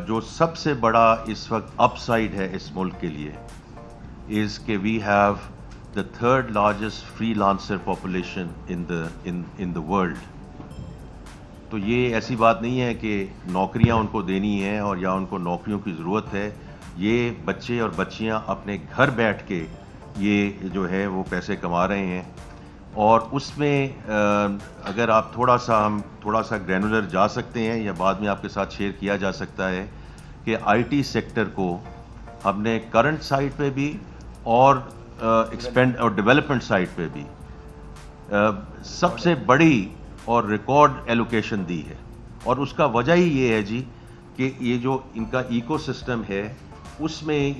جو سب سے بڑا اس وقت اپ سائڈ ہے اس ملک کے لیے از کہ we have the third largest freelancer population in the world. تو یہ ایسی بات نہیں ہے کہ نوکریاں ان کو دینی ہیں اور یا ان کو نوکریوں کی ضرورت ہے. یہ بچے اور بچیاں اپنے گھر بیٹھ کے یہ جو ہے وہ پیسے کما رہے ہیں. اور اس میں اگر آپ تھوڑا سا گرینولر جا سکتے ہیں یا بعد میں آپ کے ساتھ شیئر کیا جا سکتا ہے کہ آئی ٹی سیکٹر کو ہم نے کرنٹ سائٹ پہ بھی اور ایکسپینڈ اور ڈیولپمنٹ سائٹ پہ بھی سب سے بڑی اور ریکارڈ ایلوکیشن دی ہے. اور اس کا وجہ ہی یہ ہے جی کہ یہ جو ان کا ایکو سسٹم ہے اس میں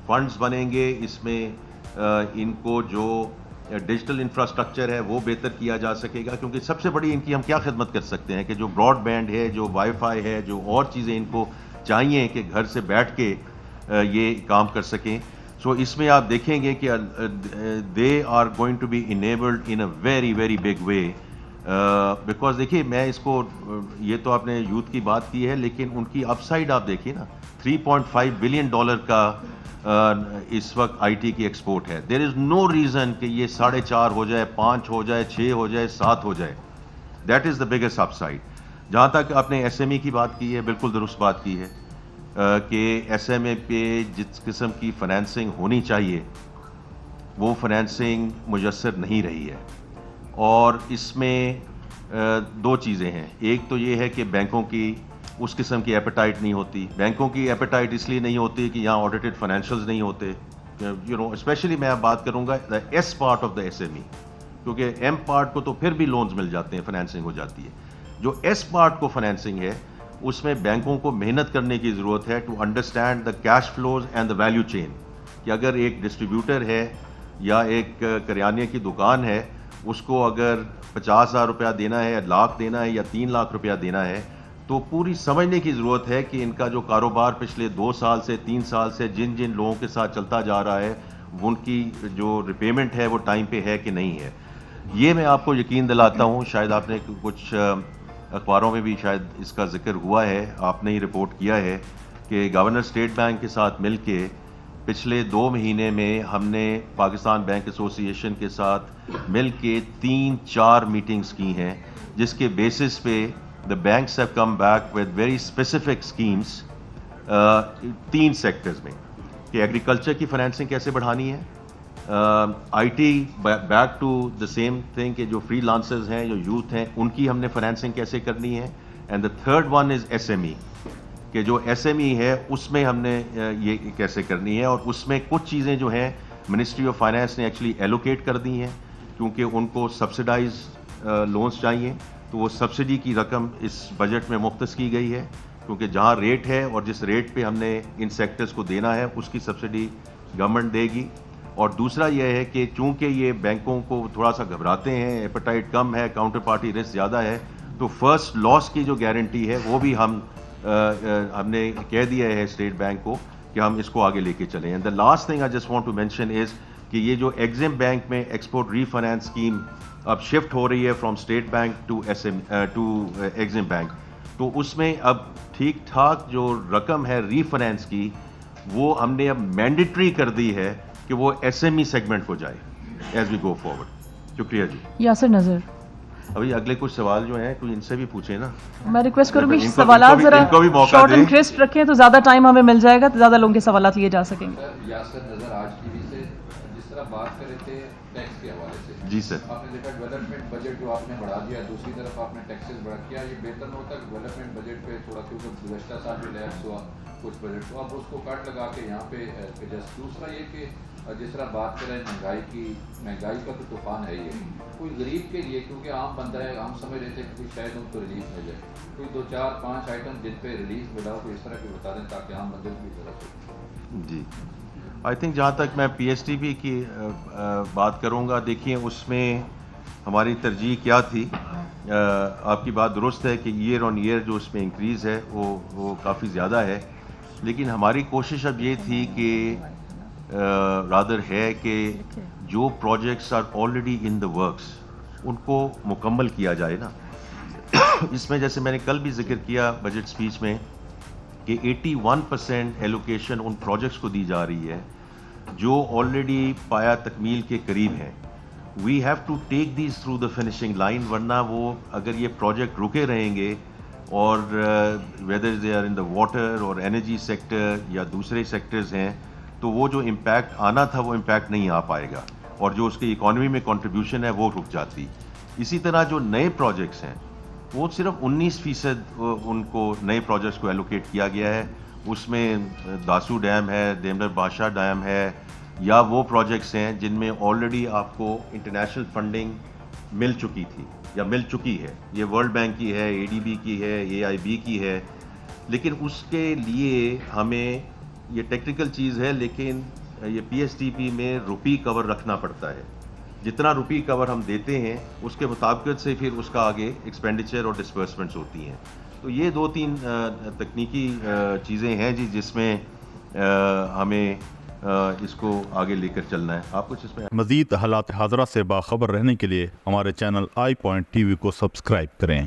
فنڈز بنیں گے, اس میں ان کو جو ڈیجیٹل انفراسٹرکچر ہے وہ بہتر کیا جا سکے گا. کیونکہ سب سے بڑی ان کی ہم کیا خدمت کر سکتے ہیں کہ جو براڈ بینڈ ہے, جو وائی فائی ہے, جو اور چیزیں ان کو چاہیے کہ گھر سے بیٹھ کے یہ کام کر سکیں. سو اس میں آپ دیکھیں گے کہ they are going to be enabled in a very very big way. Because دیکھیے میں اس کو یہ تو آپ نے یوتھ کی بات کی ہے لیکن ان کی اپ سائڈ آپ دیکھیے نا, $3.5 بلین کا اس وقت آئی ٹی کی ایکسپورٹ ہے. دیر از نو ریزن کہ یہ 4.5 ہو جائے, 5 ہو جائے, 6 ہو جائے, 7 ہو جائے. That is the biggest up side. جہاں تک آپ نے ایس ایم ای کی بات کی ہے, بالکل درست بات کی ہے کہ ایس ایم اے پہ جس قسم کی فنانسنگ ہونی چاہیے وہ فنانسنگ میسر نہیں رہی ہے. اور اس میں دو چیزیں ہیں. ایک تو یہ ہے کہ بینکوں کی اس قسم کی ایپیٹائٹ نہیں ہوتی. بینکوں کی ایپیٹائٹ اس لیے نہیں ہوتی کہ یہاں آڈیٹڈ فائنینشلز نہیں ہوتے. اسپیشلی میں بات کروں گا the S part of the S M E, کیونکہ ایم پارٹ کو تو پھر بھی لونز مل جاتے ہیں, فائنینسنگ ہو جاتی ہے. جو ایس پارٹ کو فائنینسنگ ہے اس میں بینکوں کو محنت کرنے کی ضرورت ہے to understand the cash flows and the value chain. کہ اگر ایک ڈسٹریبیوٹر ہے یا ایک کریانے کی دکان ہے, اس کو اگر 50,000 روپیہ دینا ہے یا لاکھ دینا ہے یا 3 لاکھ روپیہ دینا ہے, تو پوری سمجھنے کی ضرورت ہے کہ ان کا جو کاروبار پچھلے 2 سال سے 3 سال سے جن لوگوں کے ساتھ چلتا جا رہا ہے ان کی جو ریپیمنٹ ہے وہ ٹائم پہ ہے کہ نہیں ہے. یہ میں آپ کو یقین دلاتا ہوں, شاید آپ نے کچھ اخباروں میں بھی شاید اس کا ذکر ہوا ہے, آپ نے ہی رپورٹ کیا ہے کہ گورنر اسٹیٹ بینک کے ساتھ مل کے پچھلے 2 مہینے میں ہم نے پاکستان بینک ایسوسی ایشن کے ساتھ مل کے 3-4 میٹنگز کی ہیں, جس کے بیسس پہ the banks have come back with very specific schemes 3 sectors میں کہ ایگریکلچر کی فائنینسنگ کیسے بڑھانی ہے, IT back to the same thing کہ جو فری لانسرز ہیں, جو یوتھ ہیں, ان کی ہم نے فائنینسنگ کیسے کرنی ہے, and the third one is S M E کہ جو ایس ایم ای ہے اس میں ہم نے یہ کیسے کرنی ہے. اور اس میں کچھ چیزیں جو ہیں منسٹری آف فائنینس نے ایکچولی ایلوکیٹ کر دی ہیں کیونکہ ان کو سبسڈائز لونز چاہیے, تو وہ سبسڈی کی رقم اس بجٹ میں مختص کی گئی ہے کیونکہ جہاں ریٹ ہے اور جس ریٹ پہ ہم نے ان سیکٹرز کو دینا ہے اس کی سبسڈی گورنمنٹ دے گی. اور دوسرا یہ ہے کہ چونکہ یہ بینکوں کو تھوڑا سا گھبراتے ہیں, ایپیٹائٹ کم ہے, کاؤنٹر پارٹی رسک زیادہ ہے, تو فرسٹ لاس کی جو گارنٹی ہے وہ بھی ہم نے کہہ دیا ہے اسٹیٹ بینک کو کہ ہم اس کو آگے لے کے چلیں. And the last thing I just want to mention is کہ یہ جو ایگزم بینک میں ایکسپورٹ ری فائنانس اسکیم اب شفٹ ہو رہی ہے from state bank to Exim bank, تو اس میں اب ٹھیک ٹھاک جو رقم ہے ری فائنانس کی وہ ہم نے اب مینڈیٹری کر دی ہے کہ وہ ایس ایم ای سیگمنٹ کو جائے ایز وی گو فارورڈ. شکریہ جی. یاسر نظر, ابھی اگلے کچھ سوال جو ہیں کوئی ان سے بھی پوچھیں نا. میں ریکویسٹ کروں گی سوالات ذرا شارٹ اینڈ کرسپ رکھیں تو زیادہ ٹائم ہمیں مل جائے گا, تو زیادہ لوگوں کے سوالات لیے جا سکیں گے. یاسر نظر آج ٹی وی سے جس طرح بات کر رہے تھے ٹیکس کے حوالے سے, جی سر, آپ نے دیکھا ڈیولپمنٹ بجٹ جو آپ نے بڑھا دیا, دوسری طرف آپ نے ٹیکسز بڑھا کیا, یہ بہتر نہ ہوتا کہ ڈیولپمنٹ بجٹ پہ تھوڑا کیونکہ گزشتہ سال بھی لیپس ہوا کچھ بجٹ کو, اب اس کو کٹ لگا کے یہاں پہ ایڈجسٹ. دوسرا یہ کہ جس طرح بات کریں مہنگائی کا تو طوفان ہے ہی ہے, کوئی غریب کے لیے کیونکہ عام بندہ ہے, ہم سمجھ رہے تھے کہ شاید ان کو ریلیف مل جائے, کوئی 2-4-5 آئٹم جن پہ ریلیف ملا ہو کوئی اس طرح کے بتا دیں تاکہ عام بندے کو بھی ضرورت ہو. جی آئی تھنک جہاں تک میں پی ایس ٹی پی کی بات کروں گا, دیکھیے اس میں ہماری ترجیح کیا تھی. آپ کی بات درست ہے کہ ایئر آن ایئر جو اس میں انکریز ہے وہ کافی زیادہ ہے, لیکن ہماری کوشش اب یہ تھی کہ رادر ہے کہ جو projects are already in the works ان کو مکمل کیا جائے نا. اس میں جیسے میں نے کل بھی ذکر کیا بجٹ سپیچ میں کہ 81% ایلوکیشن ان پروجیکٹس کو دی جا رہی ہے جو آلریڈی پایا تکمیل کے قریب ہیں. We have to take these through the finishing line, ورنہ وہ اگر یہ پروجیکٹ رکے رہیں گے اور whether they are in the water اور انرجی سیکٹر یا دوسرے سیکٹرز ہیں تو وہ جو امپیکٹ آنا تھا وہ امپیکٹ نہیں آ پائے گا, اور جو اس کی اکانومی میں کنٹریبیوشن ہے وہ رک جاتی. اسی طرح جو نئے پروجیکٹس ہیں وہ صرف 19% ان کو نئے پروجیکٹس کو ایلوکیٹ کیا گیا ہے. اس میں داسو ڈیم ہے, دیملر بادشاہ ڈیم ہے, یا وہ پروجیکٹس ہیں جن میں آلریڈی آپ کو انٹرنیشنل فنڈنگ مل چکی تھی یا مل چکی ہے. یہ ورلڈ بینک کی ہے, ADB کی ہے, AIB کی ہے, لیکن اس کے لیے ہمیں یہ ٹیکنیکل چیز ہے, لیکن یہ PSTP میں روپی کور رکھنا پڑتا ہے. جتنا روپی کور ہم دیتے ہیں اس کے مطابقت سے پھر اس کا آگے ایکسپینڈیچر اور ڈسبرسمنٹس ہوتی ہیں. تو یہ 2-3 تکنیکی چیزیں ہیں جس میں ہمیں اس کو آگے لے کر چلنا ہے. آپ کچھ اس میں مزید حالات حاضرہ سے باخبر رہنے کے لیے ہمارے چینل آئی پوائنٹ TV کو سبسکرائب کریں.